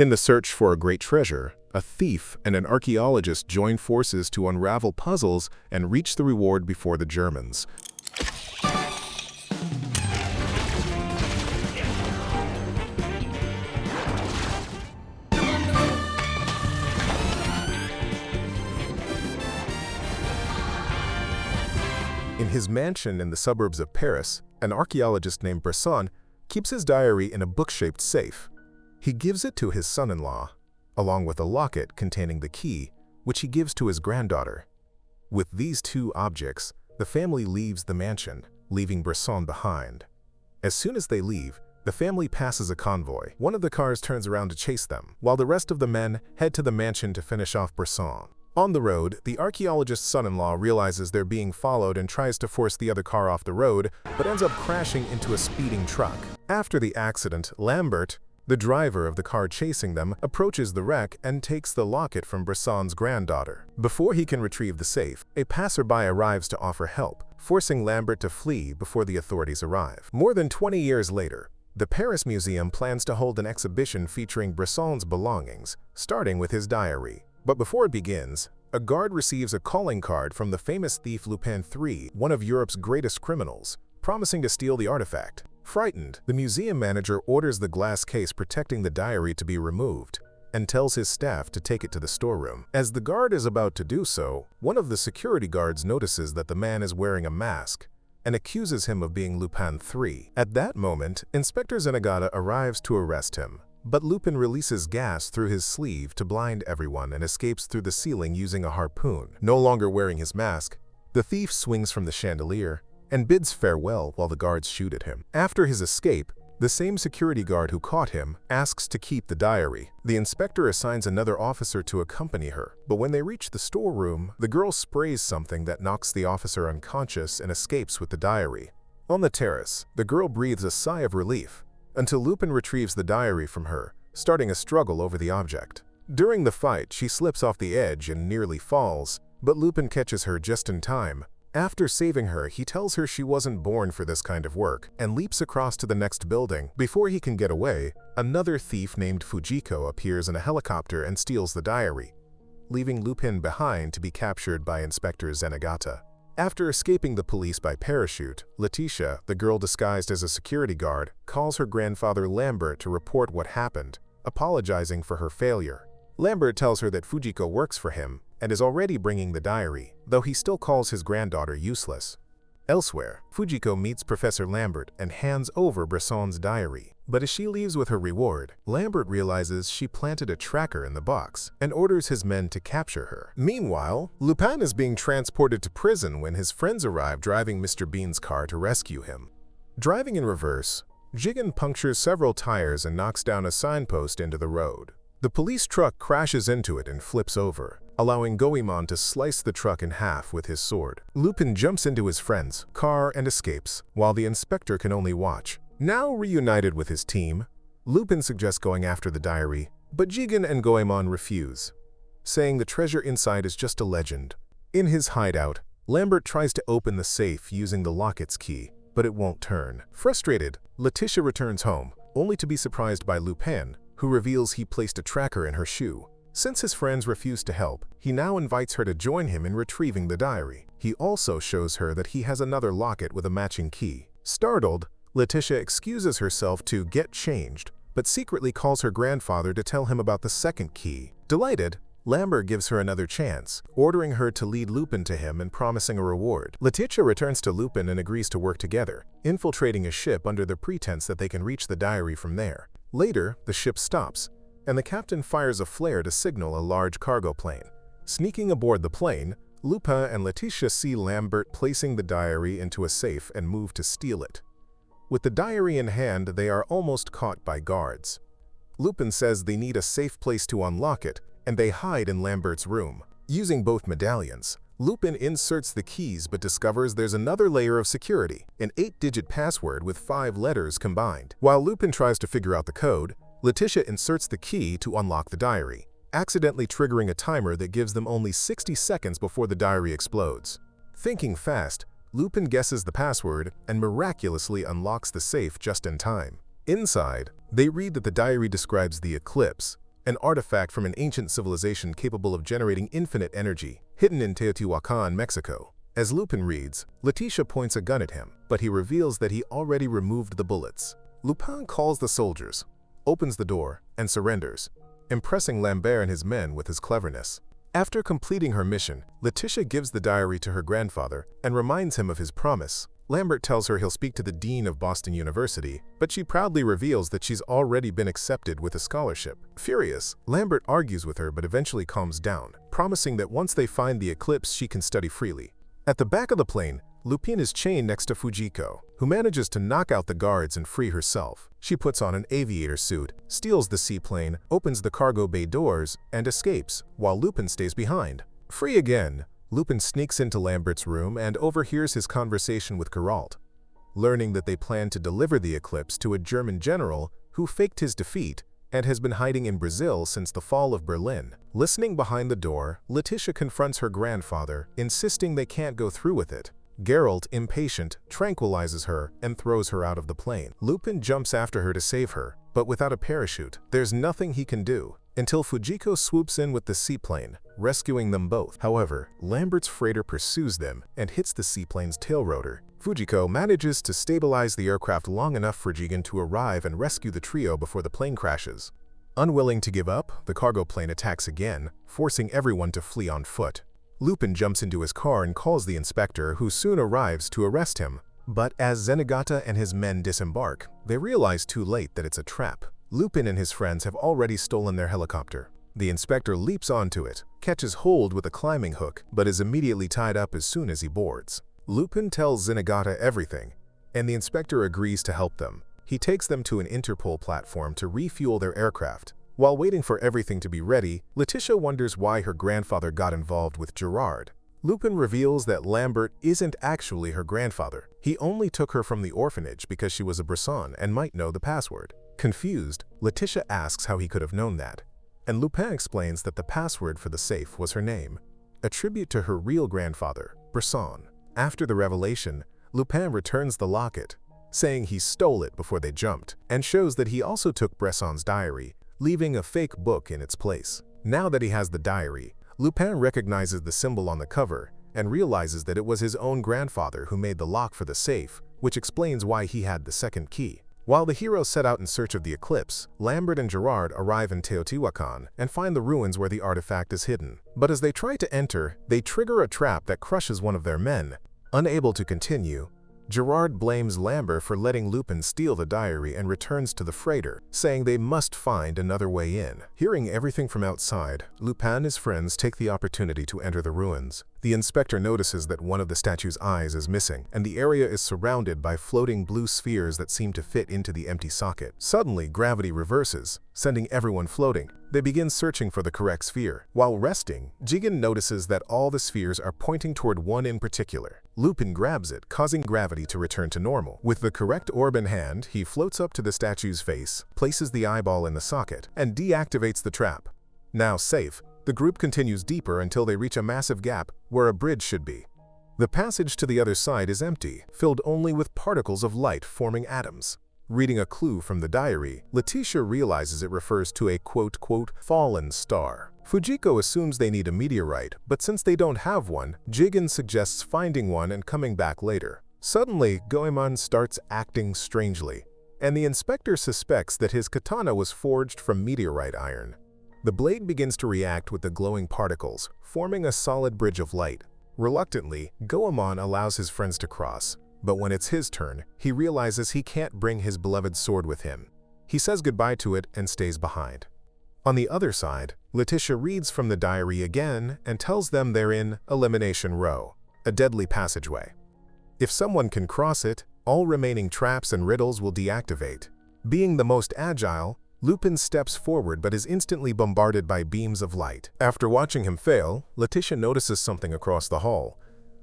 In the search for a great treasure, a thief and an archaeologist join forces to unravel puzzles and reach the reward before the Germans. In his mansion in the suburbs of Paris, an archaeologist named Bresson keeps his diary in a book-shaped safe. He gives it to his son-in-law, along with a locket containing the key, which he gives to his granddaughter. With these two objects, the family leaves the mansion, leaving Bresson behind. As soon as they leave, the family passes a convoy. One of the cars turns around to chase them, while the rest of the men head to the mansion to finish off Bresson. On the road, the archaeologist's son-in-law realizes they're being followed and tries to force the other car off the road, but ends up crashing into a speeding truck. After the accident, Lambert, the driver of the car chasing them, approaches the wreck and takes the locket from Bresson's granddaughter. Before he can retrieve the safe, a passerby arrives to offer help, forcing Lambert to flee before the authorities arrive. More than 20 years later, the Paris Museum plans to hold an exhibition featuring Bresson's belongings, starting with his diary. But before it begins, a guard receives a calling card from the famous thief Lupin III, one of Europe's greatest criminals, promising to steal the artifact. Frightened, the museum manager orders the glass case protecting the diary to be removed and tells his staff to take it to the storeroom. As the guard is about to do so, one of the security guards notices that the man is wearing a mask and accuses him of being Lupin III. At that moment, Inspector Zenigata arrives to arrest him. But Lupin releases gas through his sleeve to blind everyone and escapes through the ceiling using a harpoon. No longer wearing his mask, the thief swings from the chandelier and bids farewell while the guards shoot at him. After his escape, the same security guard who caught him asks to keep the diary. The inspector assigns another officer to accompany her, but when they reach the storeroom, the girl sprays something that knocks the officer unconscious and escapes with the diary. On the terrace, the girl breathes a sigh of relief until Lupin retrieves the diary from her, starting a struggle over the object. During the fight, she slips off the edge and nearly falls, but Lupin catches her just in time. After saving her, he tells her she wasn't born for this kind of work and leaps across to the next building. Before he can get away, another thief named Fujiko appears in a helicopter and steals the diary, leaving Lupin behind to be captured by Inspector Zenigata. After escaping the police by parachute, Letitia, the girl disguised as a security guard, calls her grandfather Lambert to report what happened, apologizing for her failure. Lambert tells her that Fujiko works for him and is already bringing the diary, though he still calls his granddaughter useless. Elsewhere, Fujiko meets Professor Lambert and hands over Bresson's diary. But as she leaves with her reward, Lambert realizes she planted a tracker in the box and orders his men to capture her. Meanwhile, Lupin is being transported to prison when his friends arrive driving Mr. Bean's car to rescue him. Driving in reverse, Jigen punctures several tires and knocks down a signpost into the road. The police truck crashes into it and flips over, allowing Goemon to slice the truck in half with his sword. Lupin jumps into his friend's car and escapes, while the inspector can only watch. Now reunited with his team, Lupin suggests going after the diary, but Jigen and Goemon refuse, saying the treasure inside is just a legend. In his hideout, Lambert tries to open the safe using the locket's key, but it won't turn. Frustrated, Letitia returns home, only to be surprised by Lupin, who reveals he placed a tracker in her shoe. Since his friends refuse to help, he now invites her to join him in retrieving the diary. He also shows her that he has another locket with a matching key. Startled, Letitia excuses herself to get changed, but secretly calls her grandfather to tell him about the second key. Delighted, Lambert gives her another chance, ordering her to lead Lupin to him and promising a reward. Letitia returns to Lupin and agrees to work together, infiltrating a ship under the pretense that they can reach the diary from there. Later, the ship stops, and the captain fires a flare to signal a large cargo plane. Sneaking aboard the plane, Lupin and Letitia see Lambert placing the diary into a safe and move to steal it. With the diary in hand, they are almost caught by guards. Lupin says they need a safe place to unlock it, and they hide in Lambert's room. Using both medallions, Lupin inserts the keys but discovers there's another layer of security, an 8-digit password with 5 letters combined. While Lupin tries to figure out the code, Letitia inserts the key to unlock the diary, accidentally triggering a timer that gives them only 60 seconds before the diary explodes. Thinking fast, Lupin guesses the password and miraculously unlocks the safe just in time. Inside, they read that the diary describes the eclipse, an artifact from an ancient civilization capable of generating infinite energy, hidden in Teotihuacan, Mexico. As Lupin reads, Letitia points a gun at him, but he reveals that he already removed the bullets. Lupin calls the soldiers, opens the door, and surrenders, impressing Lambert and his men with his cleverness. After completing her mission, Letitia gives the diary to her grandfather and reminds him of his promise. Lambert tells her he'll speak to the dean of Boston University, but she proudly reveals that she's already been accepted with a scholarship. Furious, Lambert argues with her but eventually calms down, promising that once they find the eclipse she can study freely. At the back of the plane, Lupin is chained next to Fujiko, who manages to knock out the guards and free herself. She puts on an aviator suit, steals the seaplane, opens the cargo bay doors, and escapes, while Lupin stays behind. Free again, Lupin sneaks into Lambert's room and overhears his conversation with Geralt. Learning that they plan to deliver the eclipse to a German general who faked his defeat and has been hiding in Brazil since the fall of Berlin. Listening behind the door, Letitia confronts her grandfather, insisting they can't go through with it. Geralt, impatient, tranquilizes her and throws her out of the plane. Lupin jumps after her to save her, but without a parachute, there's nothing he can do, until Fujiko swoops in with the seaplane, rescuing them both. However, Lambert's freighter pursues them and hits the seaplane's tail rotor. Fujiko manages to stabilize the aircraft long enough for Jigen to arrive and rescue the trio before the plane crashes. Unwilling to give up, the cargo plane attacks again, forcing everyone to flee on foot. Lupin jumps into his car and calls the inspector, who soon arrives to arrest him. But as Zenigata and his men disembark, they realize too late that it's a trap. Lupin and his friends have already stolen their helicopter. The inspector leaps onto it, catches hold with a climbing hook, but is immediately tied up as soon as he boards. Lupin tells Zenigata everything, and the inspector agrees to help them. He takes them to an Interpol platform to refuel their aircraft. While waiting for everything to be ready, Letitia wonders why her grandfather got involved with Gerard. Lupin reveals that Lambert isn't actually her grandfather. He only took her from the orphanage because she was a Bresson and might know the password. Confused, Letitia asks how he could have known that, and Lupin explains that the password for the safe was her name, a tribute to her real grandfather, Bresson. After the revelation, Lupin returns the locket, saying he stole it before they jumped, and shows that he also took Bresson's diary, leaving a fake book in its place. Now that he has the diary, Lupin recognizes the symbol on the cover and realizes that it was his own grandfather who made the lock for the safe, which explains why he had the second key. While the heroes set out in search of the eclipse, Lambert and Gerard arrive in Teotihuacan and find the ruins where the artifact is hidden. But as they try to enter, they trigger a trap that crushes one of their men. Unable to continue, Gerard blames Lambert for letting Lupin steal the diary and returns to the freighter, saying they must find another way in. Hearing everything from outside, Lupin and his friends take the opportunity to enter the ruins. The inspector notices that one of the statue's eyes is missing, and the area is surrounded by floating blue spheres that seem to fit into the empty socket. Suddenly, gravity reverses, sending everyone floating. They begin searching for the correct sphere. While resting, Jigen notices that all the spheres are pointing toward one in particular. Lupin grabs it, causing gravity to return to normal. With the correct orb in hand, he floats up to the statue's face, places the eyeball in the socket, and deactivates the trap. Now safe, the group continues deeper until they reach a massive gap where a bridge should be. The passage to the other side is empty, filled only with particles of light forming atoms. Reading a clue from the diary, Letitia realizes it refers to a quote-quote fallen star. Fujiko assumes they need a meteorite, but since they don't have one, Jigen suggests finding one and coming back later. Suddenly, Goemon starts acting strangely, and the inspector suspects that his katana was forged from meteorite iron. The blade begins to react with the glowing particles, forming a solid bridge of light. Reluctantly, Goemon allows his friends to cross, but when it's his turn, he realizes he can't bring his beloved sword with him. He says goodbye to it and stays behind. On the other side, Letitia reads from the diary again and tells them they're in Elimination Row, a deadly passageway. If someone can cross it, all remaining traps and riddles will deactivate. Being the most agile, Lupin steps forward but is instantly bombarded by beams of light. After watching him fail, Letitia notices something across the hall.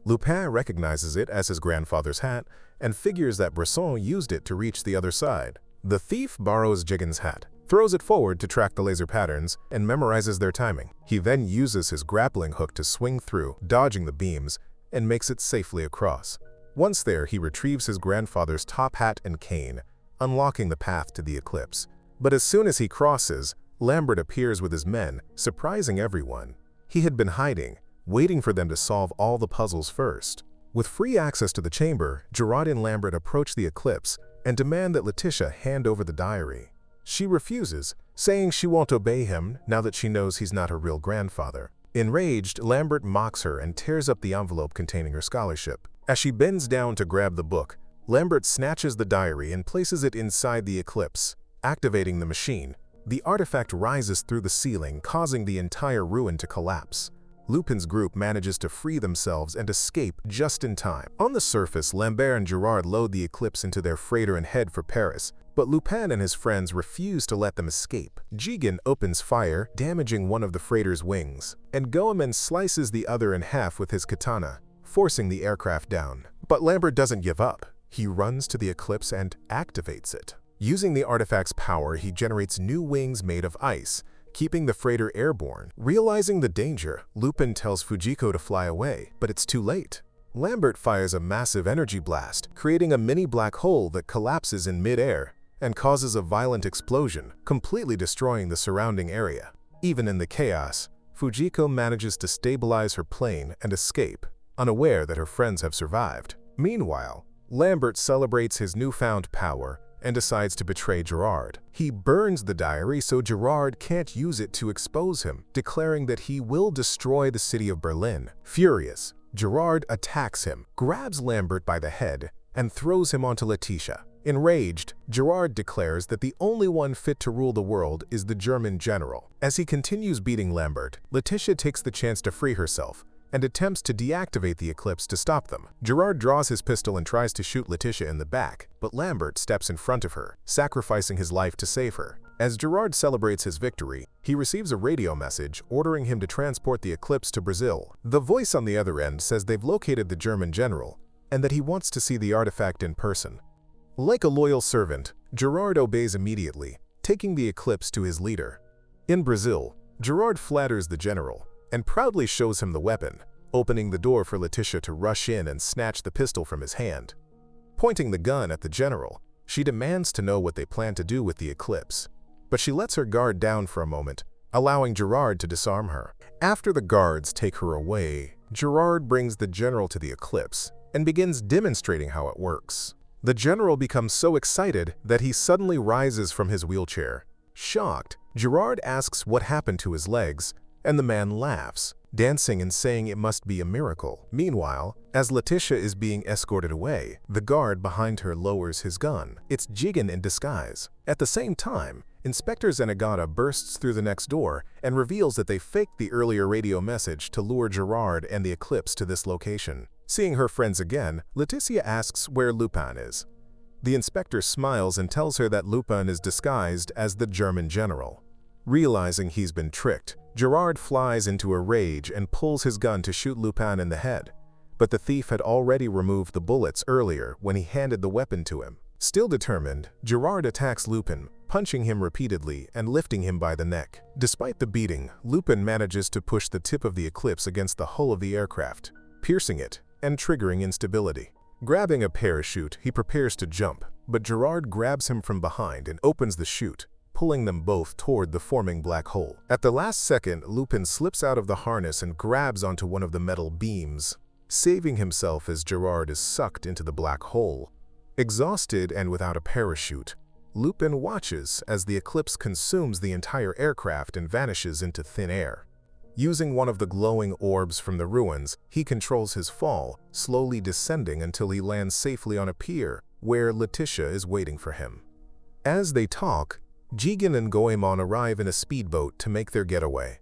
Lupin recognizes it as his grandfather's hat and figures that Bresson used it to reach the other side. The thief borrows Jigen's hat, throws it forward to track the laser patterns, and memorizes their timing. He then uses his grappling hook to swing through, dodging the beams, and makes it safely across. Once there, he retrieves his grandfather's top hat and cane, unlocking the path to the eclipse. But as soon as he crosses, Lambert appears with his men, surprising everyone. He had been hiding, waiting for them to solve all the puzzles first. With free access to the chamber, Gerard and Lambert approach the Eclipse and demand that Letitia hand over the diary. She refuses, saying she won't obey him now that she knows he's not her real grandfather. Enraged, Lambert mocks her and tears up the envelope containing her scholarship. As she bends down to grab the book, Lambert snatches the diary and places it inside the Eclipse, activating the machine. The artifact rises through the ceiling, causing the entire ruin to collapse. Lupin's group manages to free themselves and escape just in time. On the surface, Lambert and Gerard load the Eclipse into their freighter and head for Paris, but Lupin and his friends refuse to let them escape. Jigen opens fire, damaging one of the freighter's wings, and Goemon slices the other in half with his katana, forcing the aircraft down. But Lambert doesn't give up. He runs to the Eclipse and activates it. Using the artifact's power, he generates new wings made of ice, keeping the freighter airborne. Realizing the danger, Lupin tells Fujiko to fly away, but it's too late. Lambert fires a massive energy blast, creating a mini black hole that collapses in mid-air and causes a violent explosion, completely destroying the surrounding area. Even in the chaos, Fujiko manages to stabilize her plane and escape, unaware that her friends have survived. Meanwhile, Lambert celebrates his newfound power and decides to betray Gerard. He burns the diary so Gerard can't use it to expose him, declaring that he will destroy the city of Berlin. Furious, Gerard attacks him, grabs Lambert by the head, and throws him onto Letitia. Enraged, Gerard declares that the only one fit to rule the world is the German general. As he continues beating Lambert, Letitia takes the chance to free herself and attempts to deactivate the Eclipse to stop them. Gerard draws his pistol and tries to shoot Letitia in the back, but Lambert steps in front of her, sacrificing his life to save her. As Gerard celebrates his victory, he receives a radio message ordering him to transport the Eclipse to Brazil. The voice on the other end says they've located the German general and that he wants to see the artifact in person. Like a loyal servant, Gerard obeys immediately, taking the Eclipse to his leader. In Brazil, Gerard flatters the general and proudly shows him the weapon, opening the door for Letitia to rush in and snatch the pistol from his hand. Pointing the gun at the general, she demands to know what they plan to do with the Eclipse, but she lets her guard down for a moment, allowing Gerard to disarm her. After the guards take her away, Gerard brings the general to the Eclipse and begins demonstrating how it works. The general becomes so excited that he suddenly rises from his wheelchair. Shocked, Gerard asks what happened to his legs, and the man laughs, dancing and saying it must be a miracle. Meanwhile, as Letitia is being escorted away, the guard behind her lowers his gun. It's Jigen in disguise. At the same time, Inspector Zenigata bursts through the next door and reveals that they faked the earlier radio message to lure Gerard and the Eclipse to this location. Seeing her friends again, Letitia asks where Lupin is. The inspector smiles and tells her that Lupin is disguised as the German general. Realizing he's been tricked, Gerard flies into a rage and pulls his gun to shoot Lupin in the head, but the thief had already removed the bullets earlier when he handed the weapon to him. Still determined, Gerard attacks Lupin, punching him repeatedly and lifting him by the neck. Despite the beating, Lupin manages to push the tip of the Eclipse against the hull of the aircraft, piercing it and triggering instability. Grabbing a parachute, he prepares to jump, but Gerard grabs him from behind and opens the chute, pulling them both toward the forming black hole. At the last second, Lupin slips out of the harness and grabs onto one of the metal beams, saving himself as Gerard is sucked into the black hole. Exhausted and without a parachute, Lupin watches as the Eclipse consumes the entire aircraft and vanishes into thin air. Using one of the glowing orbs from the ruins, he controls his fall, slowly descending until he lands safely on a pier, where Letitia is waiting for him. As they talk, Jigen and Goemon arrive in a speedboat to make their getaway.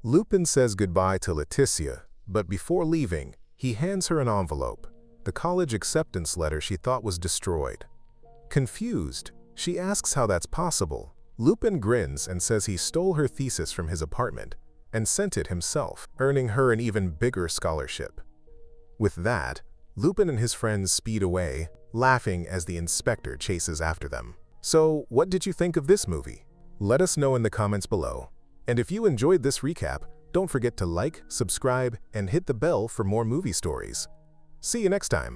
Lupin says goodbye to Letitia, but before leaving, he hands her an envelope, the college acceptance letter she thought was destroyed. Confused, she asks how that's possible. Lupin grins and says he stole her thesis from his apartment and sent it himself, earning her an even bigger scholarship. With that, Lupin and his friends speed away, laughing as the inspector chases after them. So, what did you think of this movie? Let us know in the comments below. And if you enjoyed this recap, don't forget to like, subscribe, and hit the bell for more movie stories. See you next time.